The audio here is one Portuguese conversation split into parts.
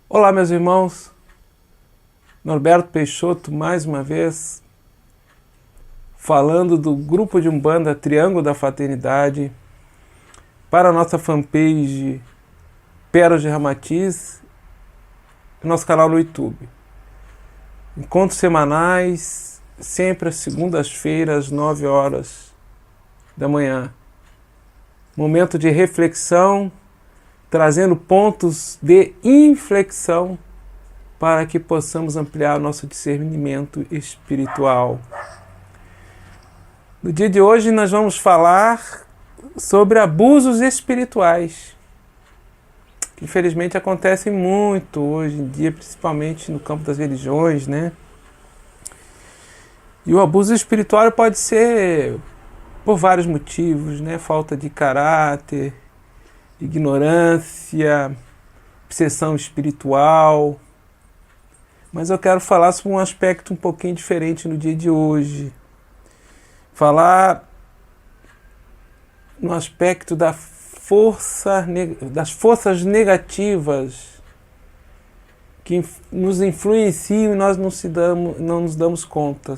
Olá, meus irmãos. Norberto Peixoto, mais uma vez, falando do grupo de Umbanda Triângulo da Fraternidade para a nossa fanpage Pérolas de Ramatiz e nosso canal no YouTube. Encontros semanais, sempre às segundas-feiras, às 9 horas da manhã. Momento de reflexão, trazendo pontos de inflexão para que possamos ampliar nosso discernimento espiritual. No dia de hoje nós vamos falar sobre abusos espirituais, que infelizmente acontecem muito hoje em dia, principalmente no campo das religiões, né? E o abuso espiritual pode ser por vários motivos, né? Falta de caráter, ignorância, obsessão espiritual. Mas eu quero falar sobre um aspecto um pouquinho diferente no dia de hoje. Falar no aspecto das forças negativas que nos influenciam e nós não nos damos conta.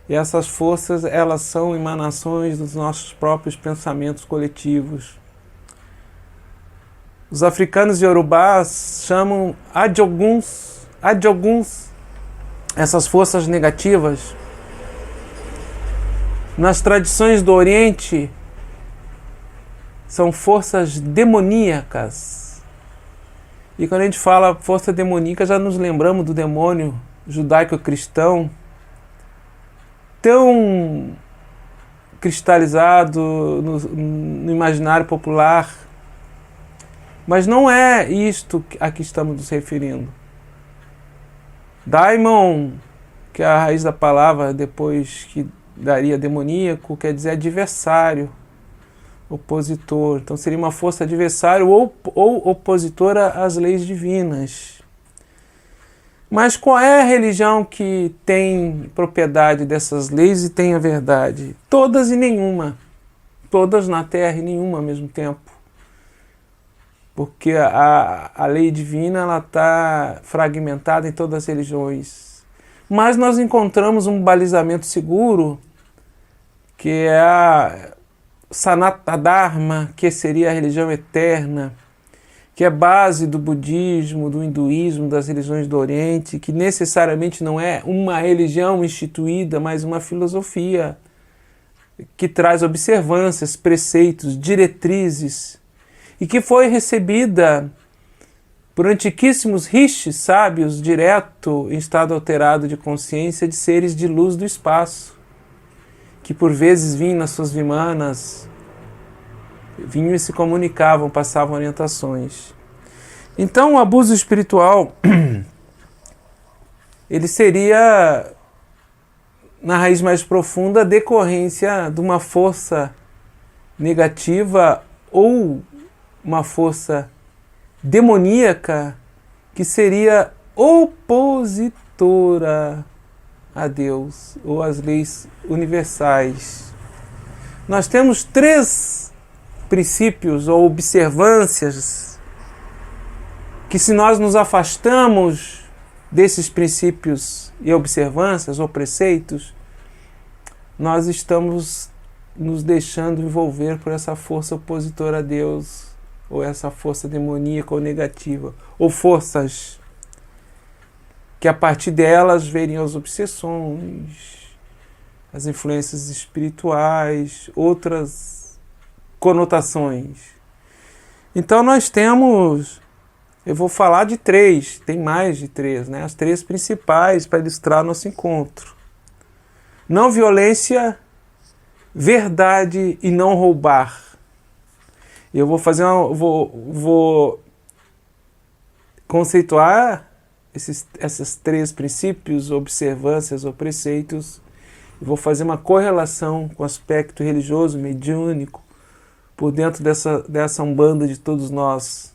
E essas forças, elas são emanações dos nossos próprios pensamentos coletivos. Os africanos e iorubás chamam adioguns, essas forças negativas. Nas tradições do Oriente, são forças demoníacas. E quando a gente fala força demoníaca, já nos lembramos do demônio judaico-cristão, tão cristalizado no imaginário popular. Mas não é isto a que estamos nos referindo. Daimon, que é a raiz da palavra, depois que daria demoníaco, quer dizer adversário, opositor. Então seria uma força adversária ou opositora às leis divinas. Mas qual é a religião que tem propriedade dessas leis e tem a verdade? Todas e nenhuma. Todas na Terra e nenhuma ao mesmo tempo. Porque a lei divina está fragmentada em todas as religiões. Mas nós encontramos um balizamento seguro, que é a Sanatadharma, que seria a religião eterna, que é base do budismo, do hinduísmo, das religiões do Oriente, que necessariamente não é uma religião instituída, mas uma filosofia que traz observâncias, preceitos, diretrizes, e que foi recebida por antiquíssimos rishis sábios, direto em estado alterado de consciência, de seres de luz do espaço, que por vezes vinham nas suas vimanas, vinham e se comunicavam, passavam orientações. Então o abuso espiritual, ele seria, na raiz mais profunda, a decorrência de uma força negativa ou uma força demoníaca que seria opositora a Deus ou às leis universais. Nós temos 3 princípios ou observâncias que, se nós nos afastamos desses princípios e observâncias ou preceitos, nós estamos nos deixando envolver por essa força opositora a Deus, ou essa força demoníaca ou negativa, ou forças que a partir delas veriam as obsessões, as influências espirituais, outras conotações. Então nós temos, eu vou falar de 3, tem mais de 3, né? As 3 principais para ilustrar nosso encontro. Não violência, verdade e não roubar. Eu vou fazer vou conceituar esses 3 princípios, observâncias ou preceitos, e vou fazer uma correlação com o aspecto religioso, mediúnico, por dentro dessa umbanda de todos nós,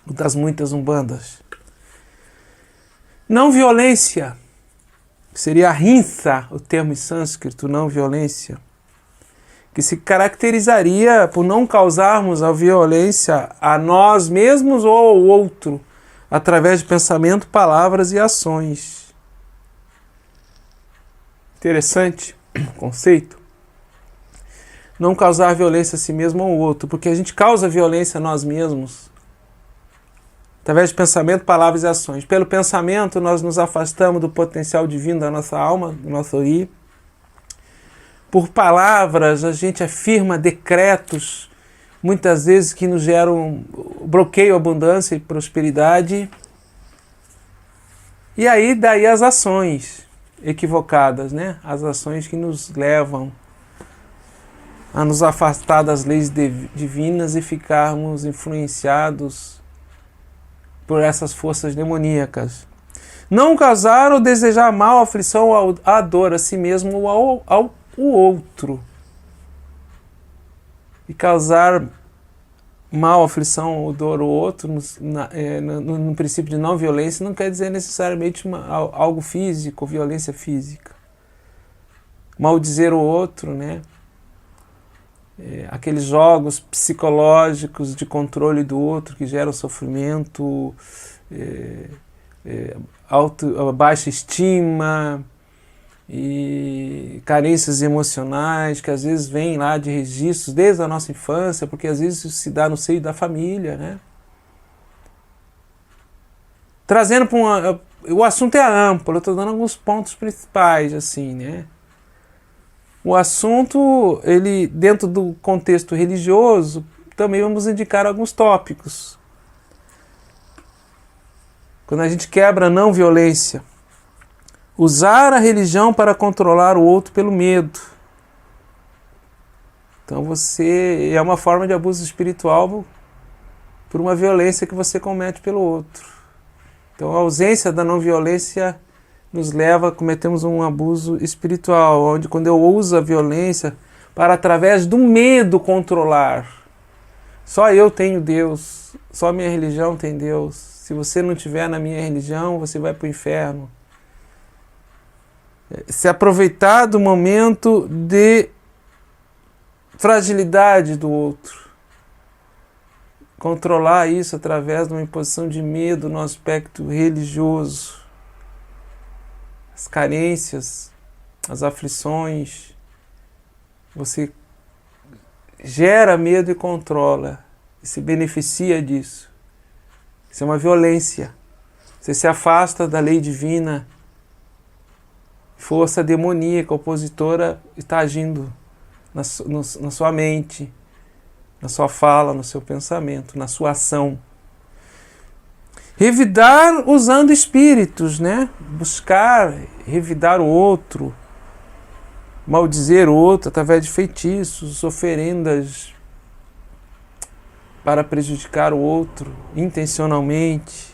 das muitas umbandas. Não violência, seria ahimsa, o termo em sânscrito, não violência, que se caracterizaria por não causarmos a violência a nós mesmos ou ao outro, através de pensamento, palavras e ações. Interessante conceito. Não causar violência a si mesmo ou ao outro, porque a gente causa violência a nós mesmos, através de pensamento, palavras e ações. Pelo pensamento, nós nos afastamos do potencial divino da nossa alma, do nosso eu. Por palavras, a gente afirma decretos, muitas vezes que nos geram bloqueio, abundância e prosperidade. E aí, daí as ações equivocadas, né? As ações que nos levam a nos afastar das leis divinas e ficarmos influenciados por essas forças demoníacas. Não causar ou desejar mal, aflição ou a dor a si mesmo ou ao o outro. E causar mal, aflição ou dor ao outro no princípio de não violência não quer dizer necessariamente algo físico, violência física. Maldizer o outro, né? Aqueles jogos psicológicos de controle do outro que geram sofrimento, baixa estima e carências emocionais que às vezes vêm lá de registros desde a nossa infância, porque às vezes isso se dá no seio da família, né? Trazendo para o assunto é amplo, eu estou dando alguns pontos principais, assim, né? O assunto, ele, dentro do contexto religioso, também vamos indicar alguns tópicos. Quando a gente quebra a não violência, usar a religião para controlar o outro pelo medo. Então você é uma forma de abuso espiritual por uma violência que você comete pelo outro. Então a ausência da não violência nos leva a cometermos um abuso espiritual, onde quando eu uso a violência para através do medo controlar. Só eu tenho Deus, só a minha religião tem Deus. Se você não estiver na minha religião, você vai para o inferno. Se aproveitar do momento de fragilidade do outro. Controlar isso através de uma imposição de medo no aspecto religioso. As carências, as aflições. Você gera medo e controla. E se beneficia disso. Isso é uma violência. Você se afasta da lei divina. Força demoníaca, opositora, está agindo na sua mente, na sua fala, no seu pensamento, na sua ação. Revidar usando espíritos, né? Buscar revidar o outro, maldizer o outro através de feitiços, oferendas para prejudicar o outro intencionalmente.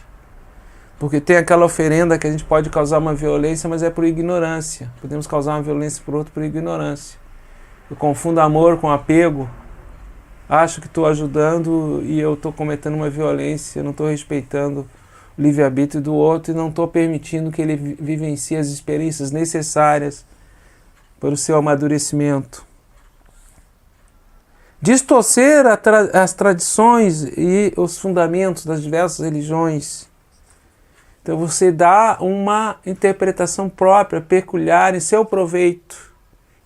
Porque tem aquela oferenda que a gente pode causar uma violência, mas é por ignorância. Podemos causar uma violência por outro por ignorância. Eu confundo amor com apego. Acho que estou ajudando e eu estou cometendo uma violência. Não estou respeitando o livre-arbítrio do outro e não estou permitindo que ele vivencie as experiências necessárias para o seu amadurecimento. Distorcer as tradições e os fundamentos das diversas religiões. Então você dá uma interpretação própria, peculiar, em seu proveito,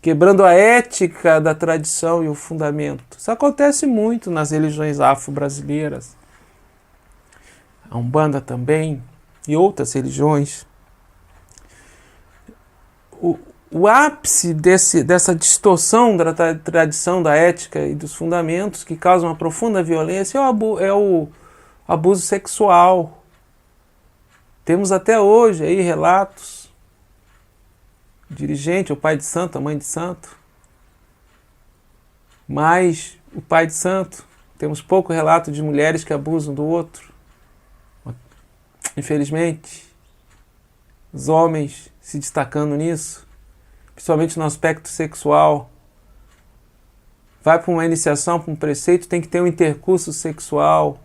quebrando a ética da tradição e o fundamento. Isso acontece muito nas religiões afro-brasileiras, a Umbanda também, e outras religiões. O ápice dessa distorção da tradição, da ética e dos fundamentos que causam uma profunda violência é o abuso sexual. Temos até hoje aí relatos, dirigente, o pai de santo, a mãe de santo, mas o pai de santo, temos pouco relato de mulheres que abusam do outro. Infelizmente, os homens se destacando nisso, principalmente no aspecto sexual. Vai para uma iniciação, para um preceito, tem que ter um intercurso sexual.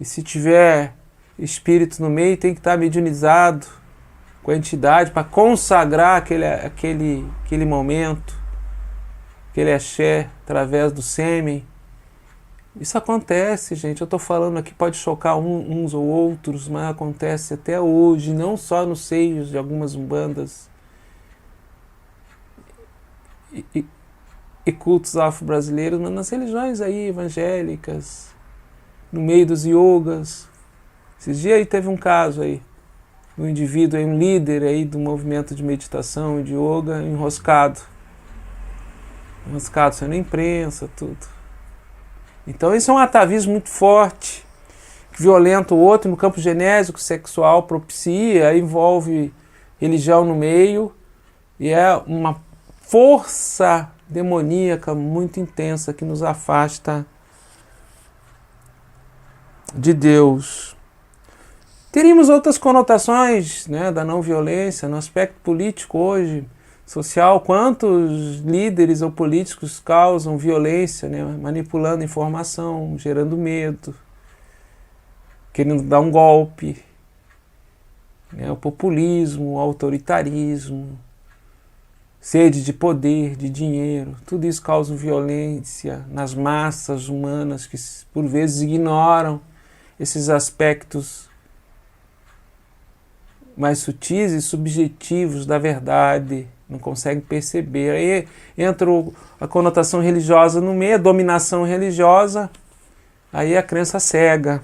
E se tiver espírito no meio, tem que estar mediunizado com a entidade para consagrar aquele momento, aquele axé através do sêmen. Isso acontece, gente. Eu estou falando aqui, pode chocar uns ou outros, mas acontece até hoje, não só nos seios de algumas umbandas e cultos afro-brasileiros, mas nas religiões aí evangélicas, no meio dos yogas. Esses dias aí teve um caso aí, um indivíduo aí, um líder aí do movimento de meditação e de yoga, enroscado sendo imprensa, tudo. Então isso é um atavismo muito forte, que violenta o outro no campo genésico, sexual, propicia, envolve religião no meio, e é uma força demoníaca muito intensa que nos afasta de Deus. Teríamos outras conotações, né, da não violência no aspecto político hoje, social. Quantos líderes ou políticos causam violência, né, manipulando informação, gerando medo, querendo dar um golpe, né, o populismo, o autoritarismo, sede de poder, de dinheiro, tudo isso causa violência nas massas humanas que por vezes ignoram esses aspectos mais sutis e subjetivos da verdade, não conseguem perceber. Aí entra a conotação religiosa no meio, a dominação religiosa, aí a crença cega.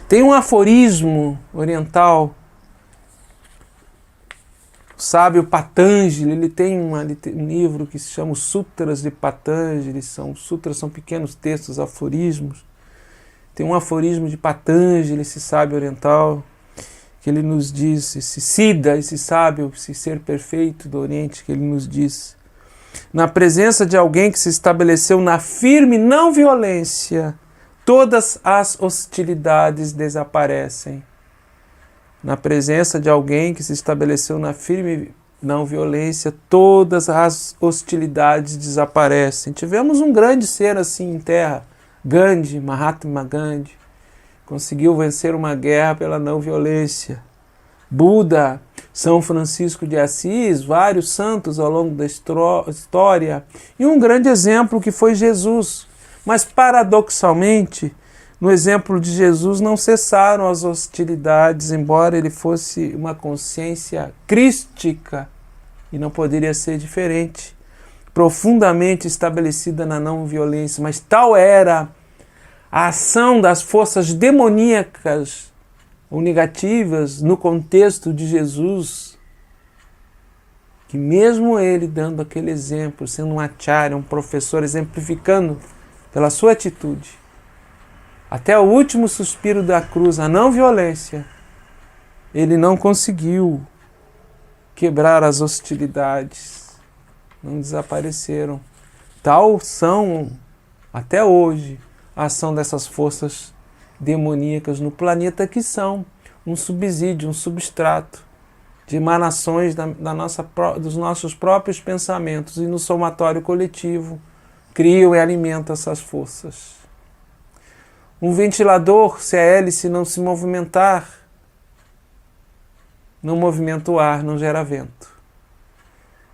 Tem um aforismo oriental, o sábio Patanjali, ele tem um livro que se chama Os Sutras de Patanjali, sutras são pequenos textos, aforismos. Tem um aforismo de Patanjali, esse sábio oriental, que ele nos diz, esse Siddha, esse sábio, esse ser perfeito do Oriente, que ele nos diz: na presença de alguém que se estabeleceu na firme não violência, todas as hostilidades desaparecem. Na presença de alguém que se estabeleceu na firme não violência, todas as hostilidades desaparecem. Tivemos um grande ser assim em terra, Gandhi, Mahatma Gandhi, conseguiu vencer uma guerra pela não violência. Buda, São Francisco de Assis, vários santos ao longo da história, e um grande exemplo que foi Jesus. Mas paradoxalmente, no exemplo de Jesus não cessaram as hostilidades, embora ele fosse uma consciência crística, e não poderia ser diferente, profundamente estabelecida na não violência, mas tal era a ação das forças demoníacas ou negativas no contexto de Jesus, que mesmo ele dando aquele exemplo, sendo um acharya, um professor, exemplificando pela sua atitude, até o último suspiro da cruz, a não violência, ele não conseguiu quebrar as hostilidades, não desapareceram. Tal são, até hoje, a ação dessas forças demoníacas no planeta, que são um subsídio, um substrato de emanações dos nossos próprios pensamentos, e no somatório coletivo criam e alimentam essas forças. Um ventilador, se a hélice não se movimentar, não movimenta o ar, não gera vento.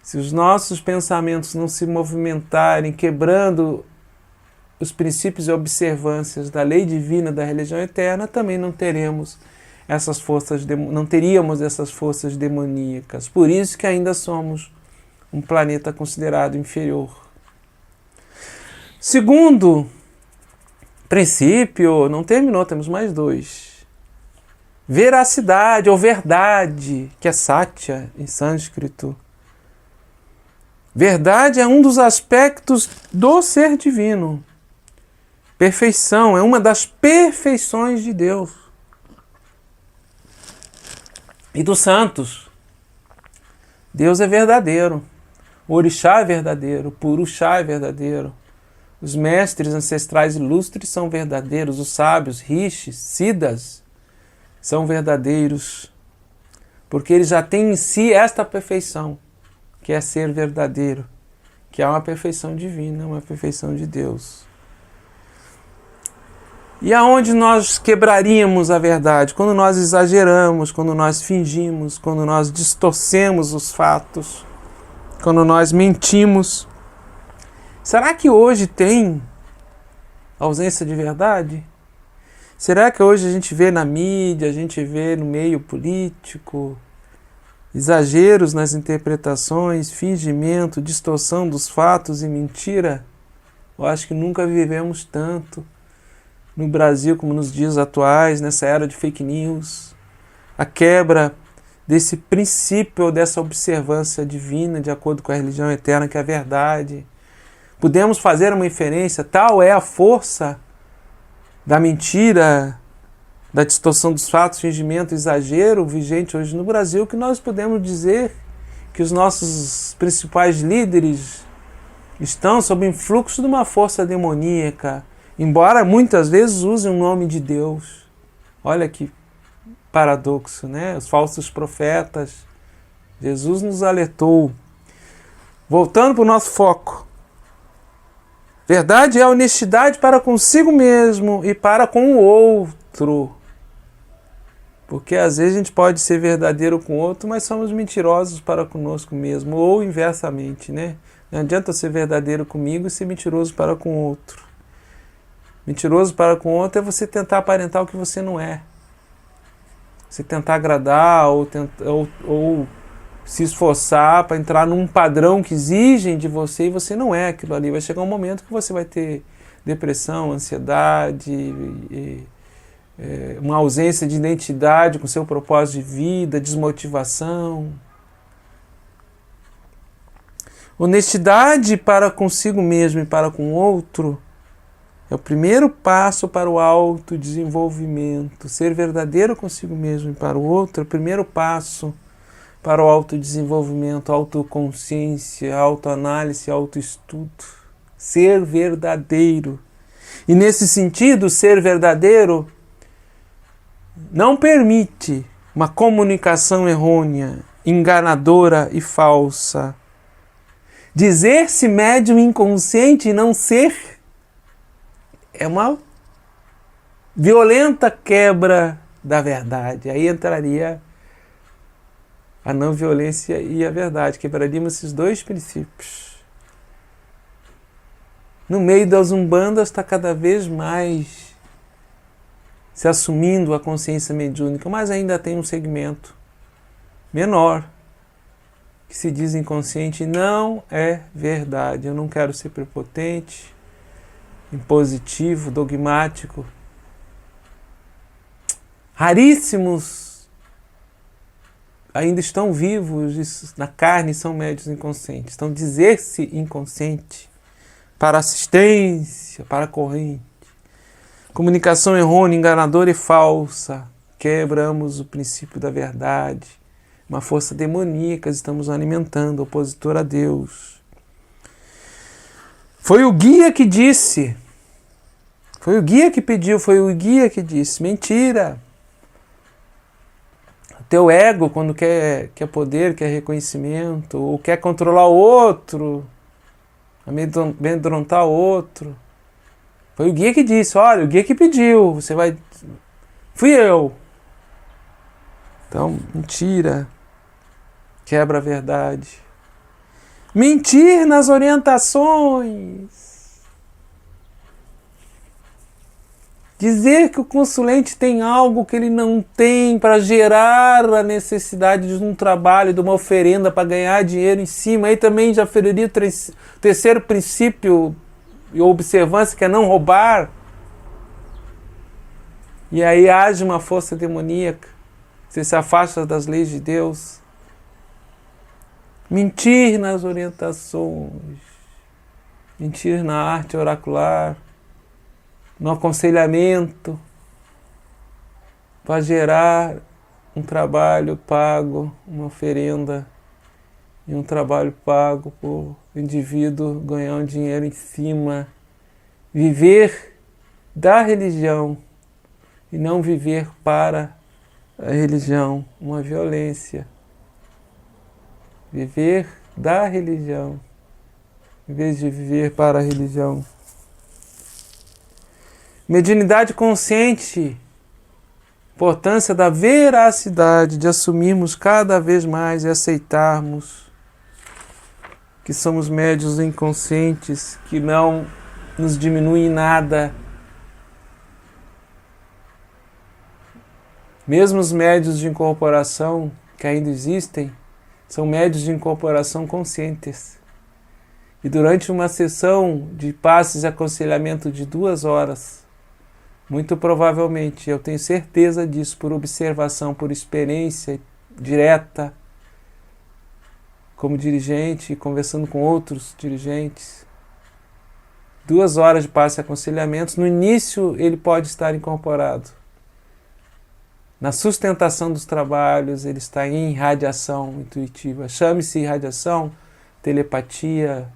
Se os nossos pensamentos não se movimentarem, quebrando os princípios e observâncias da lei divina da religião eterna, também não teríamos essas forças demoníacas. Por isso que ainda somos um planeta considerado inferior. Segundo princípio, não terminou, temos mais dois. Veracidade ou verdade, que é satya em sânscrito. Verdade é um dos aspectos do ser divino. Perfeição é uma das perfeições de Deus e dos santos. Deus é verdadeiro, o orixá é verdadeiro, o puruxá é verdadeiro. Os mestres ancestrais ilustres são verdadeiros, os sábios, rishis, siddhas, são verdadeiros, porque eles já têm em si esta perfeição, que é ser verdadeiro, que é uma perfeição divina, uma perfeição de Deus. E aonde nós quebraríamos a verdade? Quando nós exageramos, quando nós fingimos, quando nós distorcemos os fatos, quando nós mentimos. Será que hoje tem ausência de verdade? Será que hoje a gente vê na mídia, a gente vê no meio político, exageros nas interpretações, fingimento, distorção dos fatos e mentira? Eu acho que nunca vivemos tanto no Brasil como nos dias atuais, nessa era de fake news. A quebra desse princípio, dessa observância divina, de acordo com a religião eterna, que é a verdade. Podemos fazer uma inferência, tal é a força da mentira, da distorção dos fatos, fingimento, exagero vigente hoje no Brasil, que nós podemos dizer que os nossos principais líderes estão sob influxo de uma força demoníaca, embora muitas vezes usem o nome de Deus. Olha que paradoxo, né? Os falsos profetas. Jesus nos alertou. Voltando para o nosso foco. Verdade é a honestidade para consigo mesmo e para com o outro. Porque às vezes a gente pode ser verdadeiro com o outro, mas somos mentirosos para conosco mesmo, ou inversamente, né? Não adianta ser verdadeiro comigo e ser mentiroso para com o outro. Mentiroso para com o outro é você tentar aparentar o que você não é. Você tentar agradar ou se esforçar para entrar num padrão que exigem de você e você não é aquilo ali. Vai chegar um momento que você vai ter depressão, ansiedade, uma ausência de identidade com seu propósito de vida, desmotivação. Honestidade para consigo mesmo e para com o outro é o primeiro passo para o autodesenvolvimento. Ser verdadeiro consigo mesmo e para o outro é o primeiro passo para o autodesenvolvimento, autoconsciência, autoanálise, autoestudo. Ser verdadeiro. E nesse sentido, ser verdadeiro não permite uma comunicação errônea, enganadora e falsa. Dizer-se médium inconsciente e não ser é uma violenta quebra da verdade. Aí entraria a não violência e a verdade. Quebraríamos esses dois princípios. No meio das umbandas está cada vez mais se assumindo a consciência mediúnica, mas ainda tem um segmento menor que se diz inconsciente. Não é verdade. Eu não quero ser prepotente, impositivo, dogmático. Raríssimos ainda estão vivos na carne, são médiuns inconscientes. Então, dizer-se inconsciente para assistência, para corrente. Comunicação errônea, enganadora e falsa. Quebramos o princípio da verdade. Uma força demoníaca estamos alimentando, opositor a Deus. Foi o guia que disse. Foi o guia que pediu, foi o guia que disse. Mentira. Teu ego, quando quer poder, quer reconhecimento, ou quer controlar o outro, amedrontar o outro. Foi o guia que disse, olha, o guia que pediu, você vai... Fui eu. Então, mentira. Quebra a verdade. Mentir nas orientações. Dizer que o consulente tem algo que ele não tem para gerar a necessidade de um trabalho, de uma oferenda para ganhar dinheiro em cima. Aí também já feriria o terceiro princípio e observância, que é não roubar. E aí age uma força demoníaca. Você se afasta das leis de Deus. Mentir nas orientações. Mentir na arte oracular. No aconselhamento, para gerar um trabalho pago, uma oferenda, e um trabalho pago por o indivíduo ganhar um dinheiro em cima. Viver da religião e não viver para a religião, uma violência. Viver da religião, em vez de viver para a religião. Mediunidade consciente, importância da veracidade, de assumirmos cada vez mais e aceitarmos que somos médios inconscientes, que não nos diminui em nada. Mesmo os médios de incorporação que ainda existem, são médios de incorporação conscientes. E durante uma sessão de passes e aconselhamento de 2 horas, muito provavelmente, eu tenho certeza disso, por observação, por experiência direta, como dirigente, conversando com outros dirigentes, 2 horas de passe e aconselhamentos, no início ele pode estar incorporado. Na sustentação dos trabalhos, ele está em irradiação intuitiva. Chame-se irradiação, telepatia,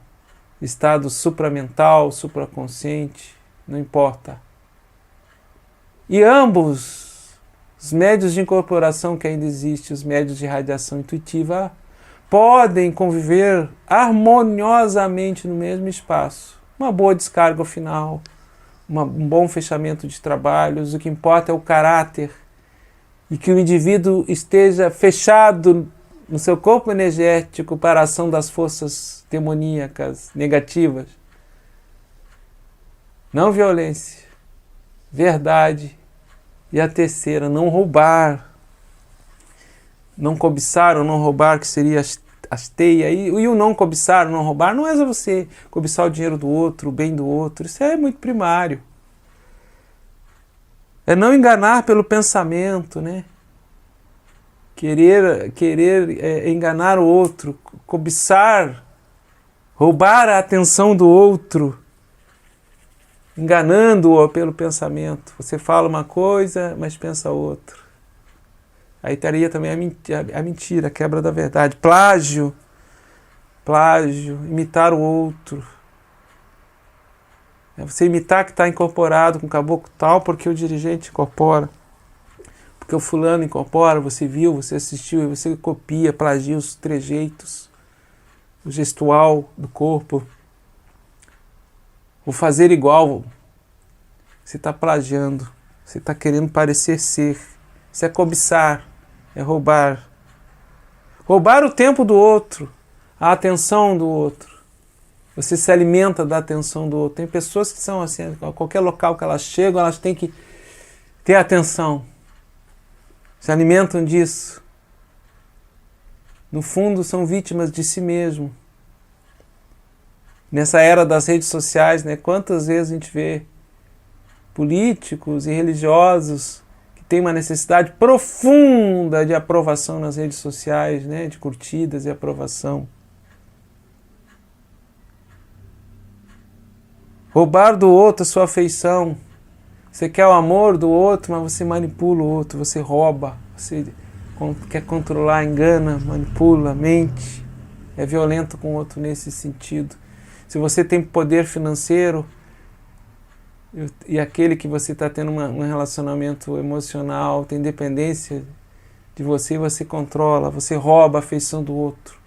estado supramental, supraconsciente, não importa. E ambos, os médios de incorporação que ainda existem, os médios de radiação intuitiva, podem conviver harmoniosamente no mesmo espaço. Uma boa descarga ao final, um bom fechamento de trabalhos, o que importa é o caráter, e que o indivíduo esteja fechado no seu corpo energético para a ação das forças demoníacas, negativas. Não violência, verdade. E a terceira, não roubar. Não cobiçar ou não roubar, que seria asteia. E o não cobiçar, não roubar, não é só você cobiçar o dinheiro do outro, o bem do outro. Isso é muito primário. É não enganar pelo pensamento, né? Querer enganar o outro, cobiçar, roubar a atenção do outro, enganando-o pelo pensamento. Você fala uma coisa, mas pensa outra. Aí estaria também a mentira, a quebra da verdade. Plágio, imitar o outro. É você imitar que está incorporado com o caboclo tal, porque o dirigente incorpora. Porque o fulano incorpora, você viu, você assistiu, e você copia, plagia os trejeitos, o gestual do corpo. O fazer igual, você está plagiando, você está querendo parecer ser. Isso é cobiçar, é roubar. Roubar o tempo do outro, a atenção do outro. Você se alimenta da atenção do outro. Tem pessoas que são assim, a qualquer local que elas chegam, elas têm que ter atenção. Se alimentam disso. No fundo, são vítimas de si mesmo. Nessa era das redes sociais, né, quantas vezes a gente vê políticos e religiosos que têm uma necessidade profunda de aprovação nas redes sociais, né, de curtidas e aprovação. Roubar do outro a sua afeição. Você quer o amor do outro, mas você manipula o outro, você rouba, você quer controlar, engana, manipula, mente, é violento com o outro nesse sentido. Se você tem poder financeiro e aquele que você está tendo um relacionamento emocional, tem dependência de você, você controla, você rouba a afeição do outro.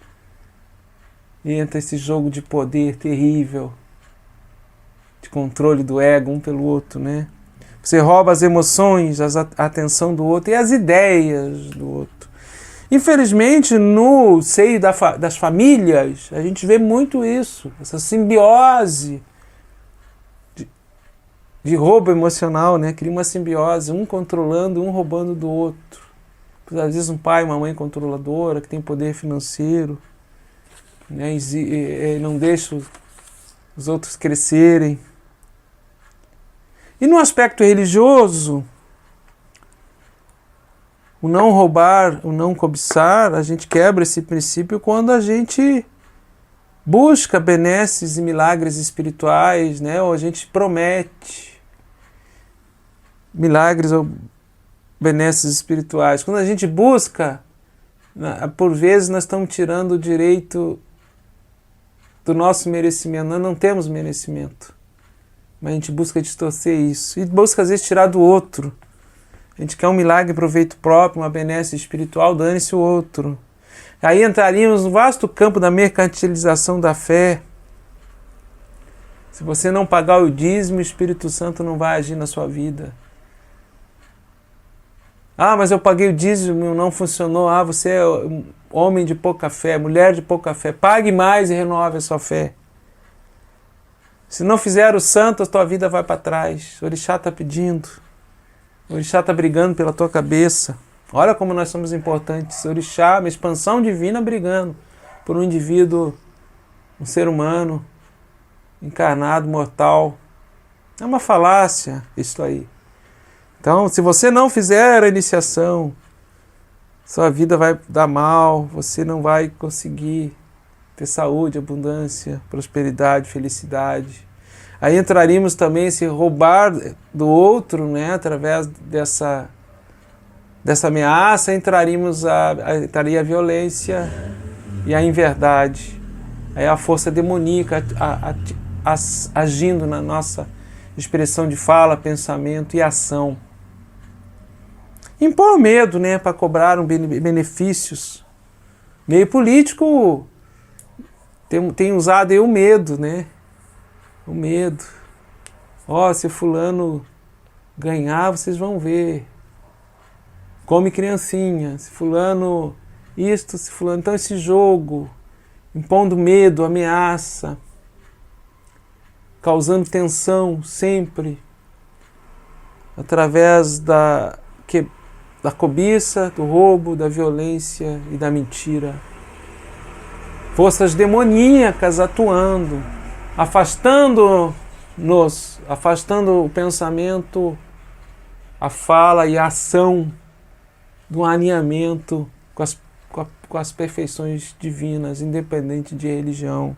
E entra esse jogo de poder terrível, de controle do ego um pelo outro, né? Você rouba as emoções, a atenção do outro e as ideias do outro. Infelizmente, no seio das famílias, a gente vê muito isso, essa simbiose de roubo emocional, né? Cria uma simbiose, um controlando, um roubando do outro. Às vezes um pai e uma mãe controladora, que tem poder financeiro, né? E não deixa os outros crescerem. E no aspecto religioso, o não roubar, o não cobiçar, a gente quebra esse princípio quando a gente busca benesses e milagres espirituais, né? Ou a gente promete milagres ou benesses espirituais. Quando a gente busca, por vezes nós estamos tirando o direito do nosso merecimento. Nós não temos merecimento. Mas a gente busca distorcer isso. E busca, às vezes, tirar do outro. A gente quer um milagre, proveito próprio, uma benesse espiritual, dane-se o outro. Aí entraríamos no vasto campo da mercantilização da fé. Se você não pagar o dízimo, o Espírito Santo não vai agir na sua vida. Ah, mas eu paguei o dízimo, não funcionou. Ah, você é um homem de pouca fé, mulher de pouca fé. Pague mais e renove a sua fé. Se não fizer o santo, a tua vida vai para trás. O orixá está pedindo. O orixá está brigando pela tua cabeça. Olha como nós somos importantes. O orixá, uma expansão divina, brigando por um indivíduo, um ser humano, encarnado, mortal. É uma falácia isso aí. Então, se você não fizer a iniciação, sua vida vai dar mal, você não vai conseguir ter saúde, abundância, prosperidade, felicidade. Aí entraríamos também se roubar do outro, né, através dessa ameaça, entraria a violência e a inverdade. Aí a força demoníaca agindo na nossa expressão de fala, pensamento e ação. Impor medo, né, para cobrar benefícios. Meio político tem usado aí o medo, né? O medo. Ó, se fulano ganhar, vocês vão ver. Come criancinha. Se fulano isto, se fulano... Então esse jogo, impondo medo, ameaça, causando tensão sempre, através da cobiça, do roubo, da violência e da mentira. Forças demoníacas atuando, afastando o pensamento, a fala e a ação do alinhamento com as perfeições divinas, independente de religião.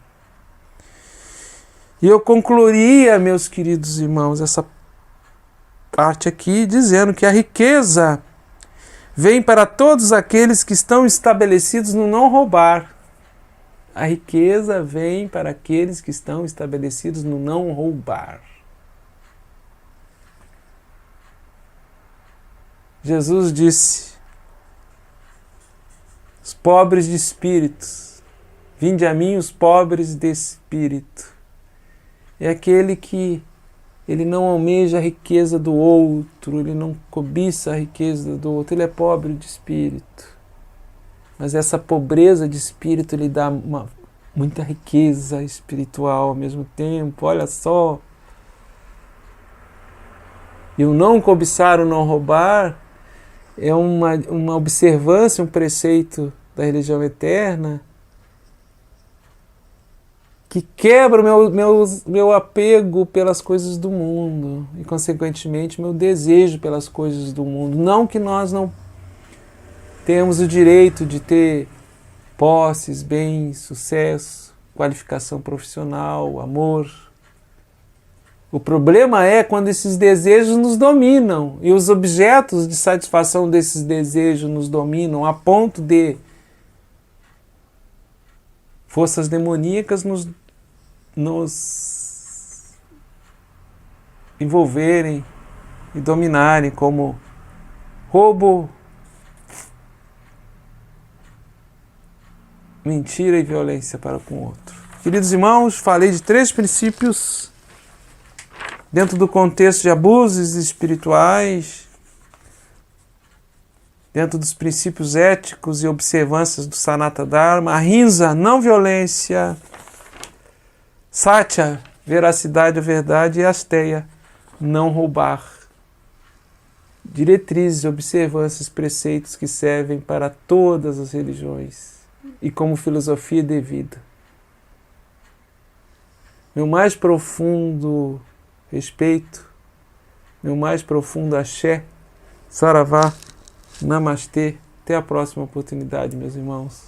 E eu concluiria, meus queridos irmãos, essa parte aqui dizendo que a riqueza vem para todos aqueles que estão estabelecidos no não roubar. A riqueza vem para aqueles que estão estabelecidos no não roubar. Jesus disse: os pobres de espíritos, vinde a mim os pobres de espírito. É aquele que ele não almeja a riqueza do outro, ele não cobiça a riqueza do outro, ele é pobre de espírito. Mas essa pobreza de espírito lhe dá muita riqueza espiritual ao mesmo tempo, olha só. E o não cobiçar, o não roubar, é uma observância, um preceito da religião eterna que quebra o meu apego pelas coisas do mundo e, consequentemente, meu desejo pelas coisas do mundo. Não que nós não temos o direito de ter posses, bens, sucesso, qualificação profissional, amor. O problema é quando esses desejos nos dominam e os objetos de satisfação desses desejos nos dominam a ponto de forças demoníacas nos envolverem e dominarem, como roubo, mentira e violência para com o outro. Queridos irmãos, falei de 3 princípios dentro do contexto de abusos espirituais, dentro dos princípios éticos e observâncias do Sanata Dharma: ahimsa, não violência; satya, veracidade, a verdade; e asteya, não roubar. Diretrizes, observâncias, preceitos que servem para todas as religiões e como filosofia de vida. Meu mais profundo respeito, meu mais profundo axé, saravá, namastê. Até a próxima oportunidade, meus irmãos.